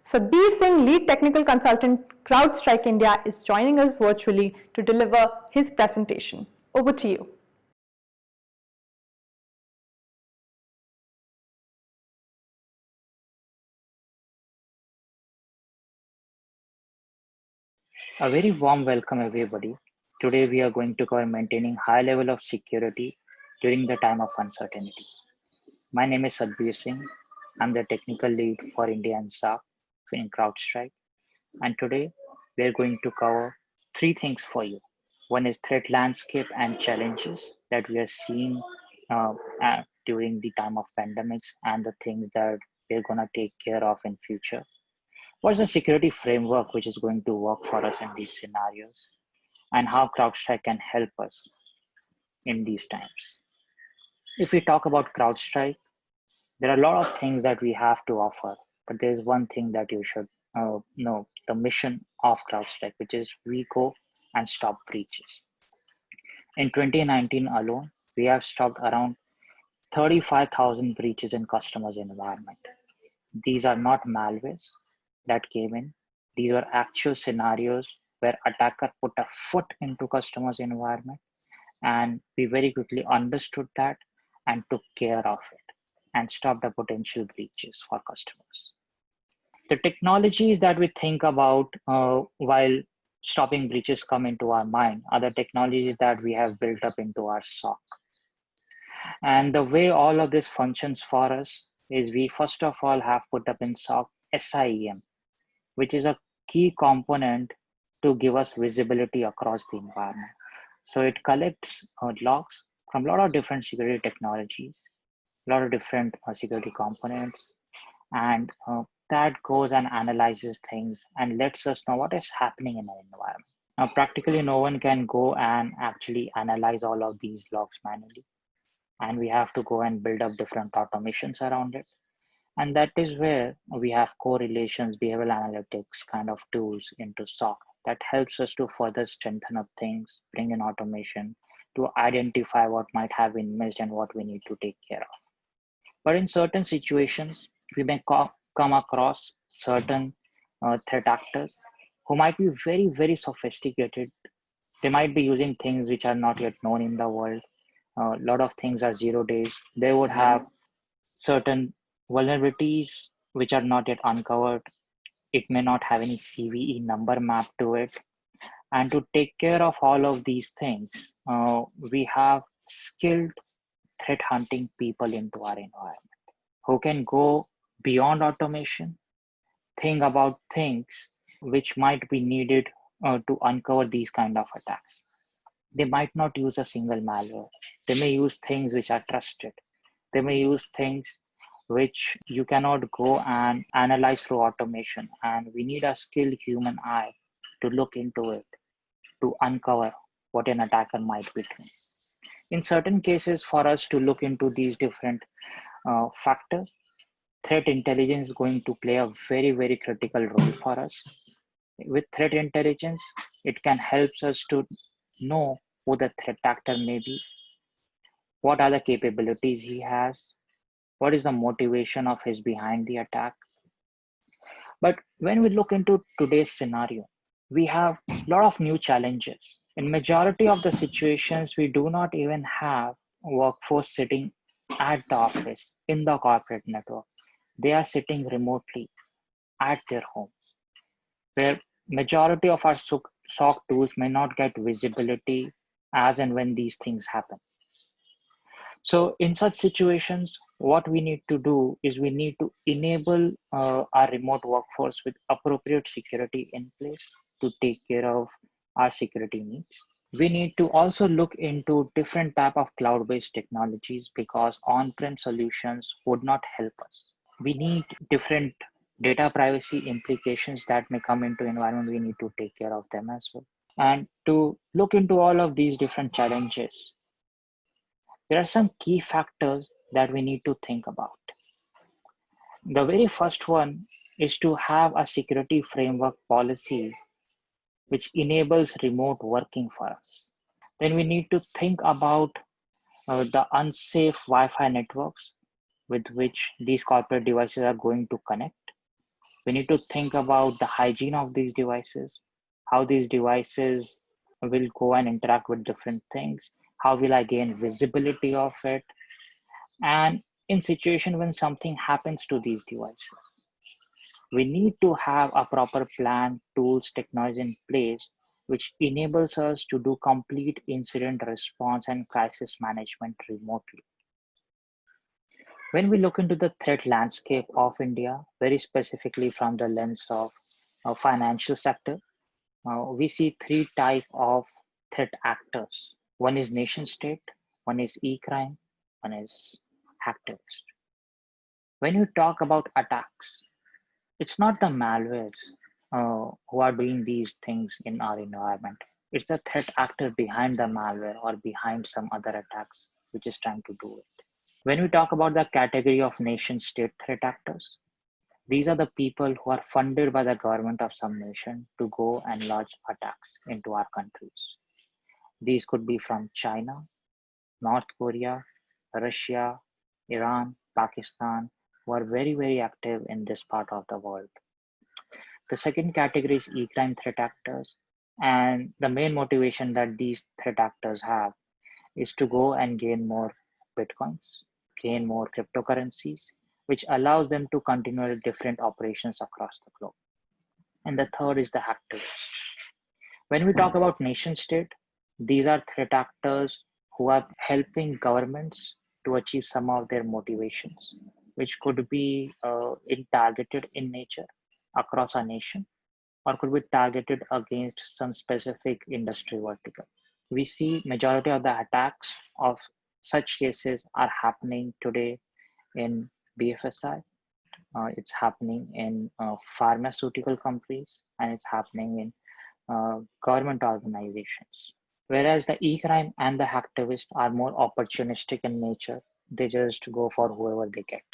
Sadhbir Singh, lead technical consultant, CrowdStrike India, is joining us virtually to deliver his presentation. Over to you. A very warm welcome, everybody. Today, we are going to cover maintaining high level of security during the time of uncertainty. My name is Sadhbir Singh. I'm the technical lead for India and SAC in CrowdStrike. And today, we are going to cover three things for you. One is threat landscape and challenges that we are seeing during the time of pandemics and the things that we're going to take care of in future. What's the security framework which is going to work for us in these scenarios? And how CrowdStrike can help us in these times. If we talk about CrowdStrike, there are a lot of things that we have to offer, but there's one thing that you should know, the mission of CrowdStrike, which is we go and stop breaches. In 2019 alone, we have stopped around 35,000 breaches in customers' environment. These are not malwares that came in. These were actual scenarios where attacker put a foot into customers' environment, and we very quickly understood that and took care of it and stopped the potential breaches for customers. The technologies that we think about while stopping breaches come into our mind are the technologies that we have built up into our SOC. And the way all of this functions for us is we first of all have put up in SOC SIEM, which is a key component to give us visibility across the environment. So it collects logs from a lot of different security technologies, a lot of different security components, and that goes and analyzes things and lets us know what is happening in our environment. Now, practically no one can go and actually analyze all of these logs manually, and we have to go and build up different automations around it. And that is where we have correlations, behavioral analytics kind of tools into SOC that helps us to further strengthen up things, bring in automation to identify what might have been missed and what we need to take care of. But in certain situations, we may come across certain threat actors who might be very, very sophisticated. They might be using things which are not yet known in the world. A lot of things are 0 days. They would have certain vulnerabilities which are not yet uncovered. It may not have any CVE number mapped to it. And to take care of all of these things, we have skilled threat hunting people into our environment who can go beyond automation, think about things which might be needed to uncover these kind of attacks. They might not use a single malware. They may use things which are trusted. They may use things which you cannot go and analyze through automation. And we need a skilled human eye to look into it, to uncover what an attacker might be doing. In certain cases, for us to look into these different factors, threat intelligence is going to play a very, very critical role for us. With threat intelligence, it can help us to know who the threat actor may be, what are the capabilities he has, what is the motivation of his behind the attack. But when we look into today's scenario, we have a lot of new challenges. In majority of the situations, we do not even have workforce sitting at the office in the corporate network. They are sitting remotely at their homes, where majority of our SOC tools may not get visibility as and when these things happen. So in such situations, what we need to do is we need to enable our remote workforce with appropriate security in place to take care of our security needs. We need to also look into different type of cloud-based technologies because on-prem solutions would not help us. We need different data privacy implications that may come into environment. We need to take care of them as well. And to look into all of these different challenges, there are some key factors that we need to think about. The very first one is to have a security framework policy which enables remote working for us. Then we need to think about the unsafe Wi-Fi networks with which these corporate devices are going to connect. We need to think about the hygiene of these devices, how these devices will go and interact with different things, how will I gain visibility of it, and in situation when something happens to these devices. We need to have a proper plan, tools, technology in place which enables us to do complete incident response and crisis management remotely. When we look into the threat landscape of India, very specifically from the lens of financial sector, we see three type of threat actors. One is nation state, one is e-crime, one is hacktivist. When you talk about attacks, it's not the malwares who are doing these things in our environment. It's the threat actor behind the malware or behind some other attacks which is trying to do it. When we talk about the category of nation state threat actors, these are the people who are funded by the government of some nation to go and launch attacks into our countries. These could be from China, North Korea, Russia, Iran, Pakistan, who are very, very active in this part of the world. The second category is e-crime threat actors. And the main motivation that these threat actors have is to go and gain more bitcoins, gain more cryptocurrencies, which allows them to continue different operations across the globe. And the third is the hacktivists. When we talk about nation state, these are threat actors who are helping governments to achieve some of their motivations, which could be targeted in nature across a nation or could be targeted against some specific industry vertical. We see majority of the attacks of such cases are happening today in BFSI. It's happening in pharmaceutical companies, and it's happening in government organizations. Whereas the e-crime and the hacktivists are more opportunistic in nature. They just go for whoever they get.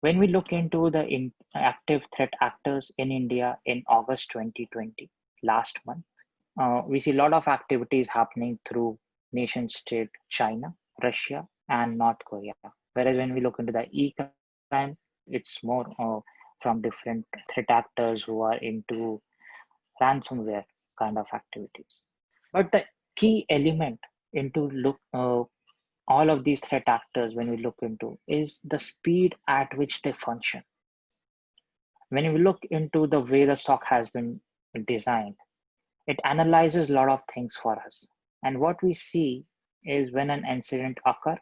When we look into the active threat actors in India in August 2020, last month, we see a lot of activities happening through nation state China, Russia, and North Korea. Whereas when we look into the e-crime, it's more from different threat actors who are into ransomware kind of activities. But the key element into look all of these threat actors when we look into is the speed at which they function. When we look into the way the SOC has been designed, it analyzes a lot of things for us. And what we see is when an incident occurs,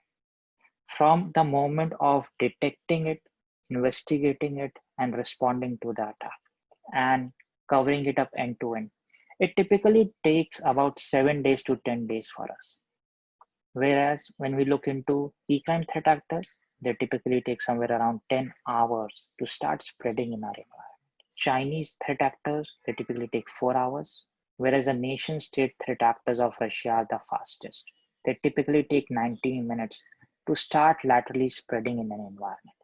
from the moment of detecting it, investigating it, and responding to the attack, and covering it up end to end, it typically takes about 7 days to 10 days for us. Whereas when we look into e-crime threat actors, they typically take somewhere around 10 hours to start spreading in our environment. Chinese threat actors, they typically take 4 hours, whereas the nation state threat actors of Russia are the fastest. They typically take 19 minutes to start laterally spreading in an environment.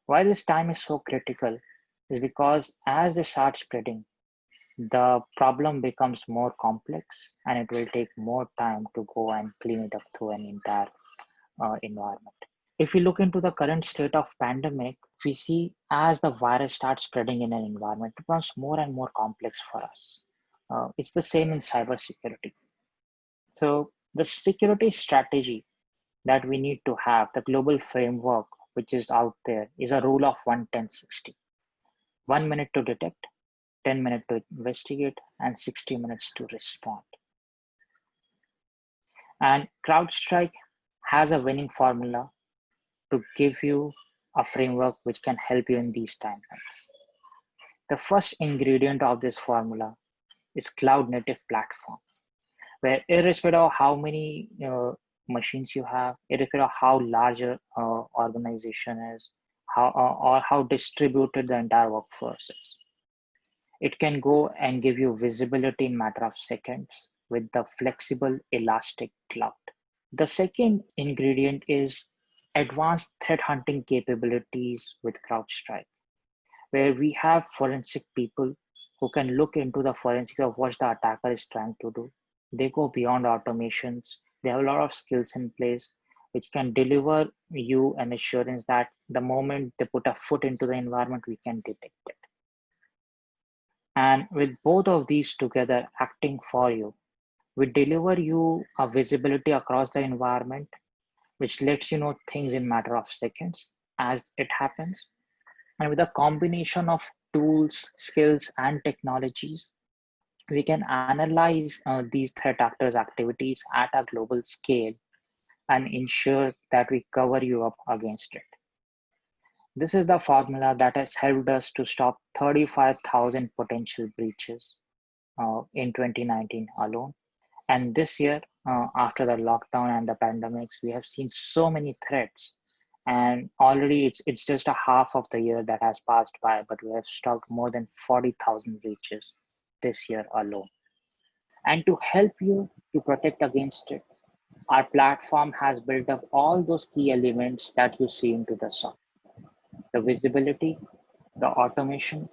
Why this time is so critical is because as they start spreading, the problem becomes more complex and it will take more time to go and clean it up through an entire environment. If we look into the current state of pandemic, we see as the virus starts spreading in an environment, it becomes more and more complex for us. It's the same in cybersecurity. So the security strategy that we need to have, the global framework which is out there, is a rule of 1-10-60. 1 minute to detect, 10 minutes to investigate, and 60 minutes to respond. And CrowdStrike has a winning formula to give you a framework which can help you in these timelines. The first ingredient of this formula is cloud native platform, where irrespective of how many machines you have, irrespective of how large an organization is, or how distributed the entire workforce is, it can go and give you visibility in matter of seconds with the flexible elastic cloud. The second ingredient is advanced threat hunting capabilities with CrowdStrike, where we have forensic people who can look into the forensics of what the attacker is trying to do. They go beyond automations. They have a lot of skills in place which can deliver you an assurance that the moment they put a foot into the environment, we can detect it. And with both of these together acting for you, we deliver you a visibility across the environment, which lets you know things in matter of seconds as it happens. And with a combination of tools, skills, and technologies, we can analyze these threat actors' activities at a global scale and ensure that we cover you up against it. This is the formula that has helped us to stop 35,000 potential breaches in 2019 alone. And this year, after the lockdown and the pandemics, we have seen so many threats. And already it's just a half of the year that has passed by, but we have stopped more than 40,000 breaches this year alone. And to help you to protect against it, our platform has built up all those key elements that you see into the SOC: the visibility, the automation,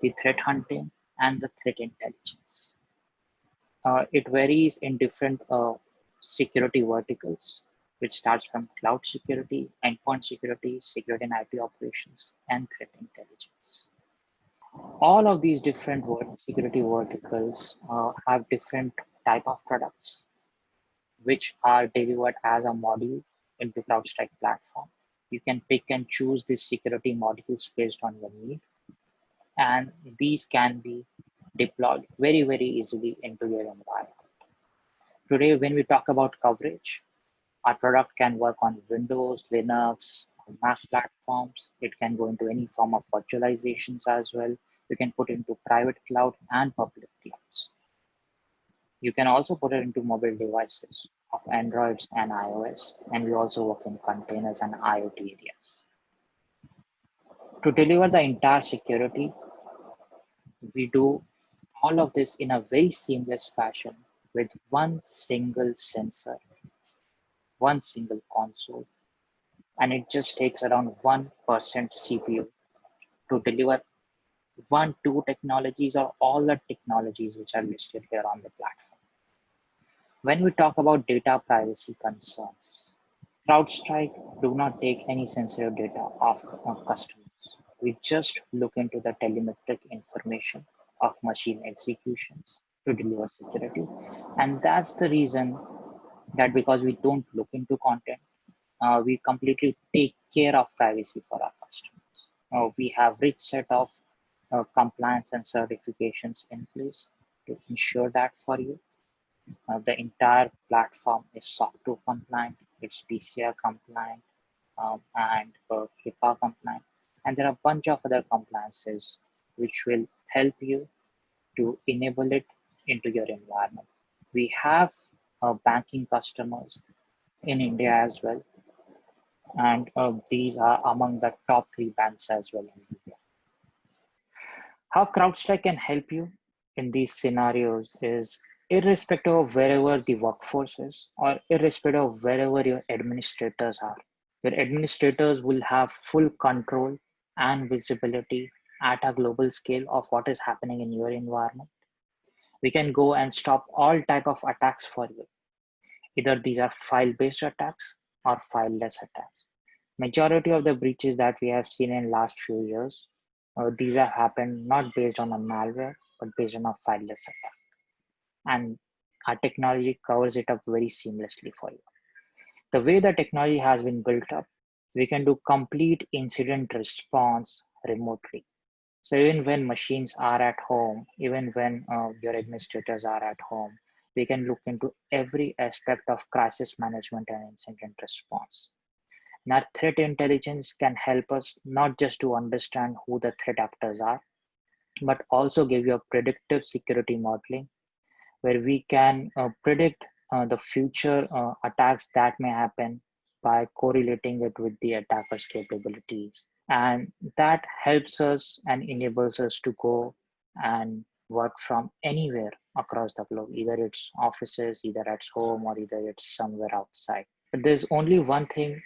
the threat hunting, and the threat intelligence. It varies in different security verticals, which starts from cloud security, endpoint security, security and IT operations, and threat intelligence. All of these different security verticals have different type of products, which are delivered as a module into CrowdStrike platform. You can pick and choose these security modules based on your need, and these can be deployed very, very easily into your environment. Today, when we talk about coverage, our product can work on Windows, Linux, Mac platforms. It can go into any form of virtualizations as well. You can put into private cloud and public clouds. You can also put it into mobile devices of Androids and iOS, and we also work in containers and IoT areas. To deliver the entire security, we do all of this in a very seamless fashion with one single sensor, one single console, and it just takes around 1% CPU to deliver one, two technologies or all the technologies which are listed here on the platform. When we talk about data privacy concerns, CrowdStrike do not take any sensitive data of customers. We just look into the telemetric information of machine executions to deliver security. And that's the reason that because we don't look into content, we completely take care of privacy for our customers. We have rich set of compliance and certifications in place to ensure that for you. The entire platform is SOC 2 compliant, it's PCI compliant, and HIPAA compliant. And there are a bunch of other compliances which will help you to enable it into your environment. We have banking customers in India as well, and these are among the top 3 banks as well in India. How CrowdStrike can help you in these scenarios is irrespective of wherever the workforce is or irrespective of wherever your administrators are. Your administrators will have full control and visibility at a global scale of what is happening in your environment. We can go and stop all type of attacks for you. Either these are file-based attacks or fileless attacks. Majority of the breaches that we have seen in last few years, these have happened not based on a malware, but based on a fileless attack. And our technology covers it up very seamlessly for you. The way the technology has been built up, we can do complete incident response remotely. So even when machines are at home, even when your administrators are at home, we can look into every aspect of crisis management and incident response. And our threat intelligence can help us not just to understand who the threat actors are, but also give you a predictive security modeling where we can predict the future attacks that may happen by correlating it with the attacker's capabilities. And that helps us and enables us to go and work from anywhere across the globe, either it's offices, either at home, or either it's somewhere outside. But there's only one thing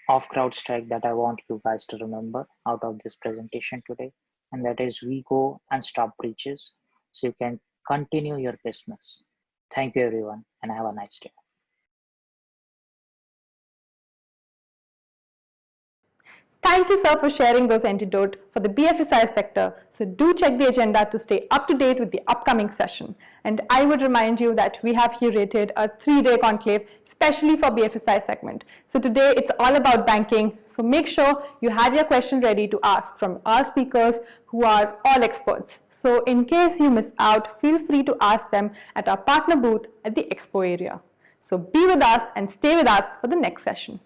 of CrowdStrike that I want you guys to remember out of this presentation today, and that is we go and stop breaches so you can continue your business. Thank you, everyone, and have a nice day. Thank you, sir, for sharing those antidotes for the BFSI sector. So do check the agenda to stay up to date with the upcoming session. And I would remind you that we have curated a 3-day conclave specially for BFSI segment. So today it's all about banking. So make sure you have your question ready to ask from our speakers who are all experts. So in case you miss out, feel free to ask them at our partner booth at the expo area. So be with us and stay with us for the next session.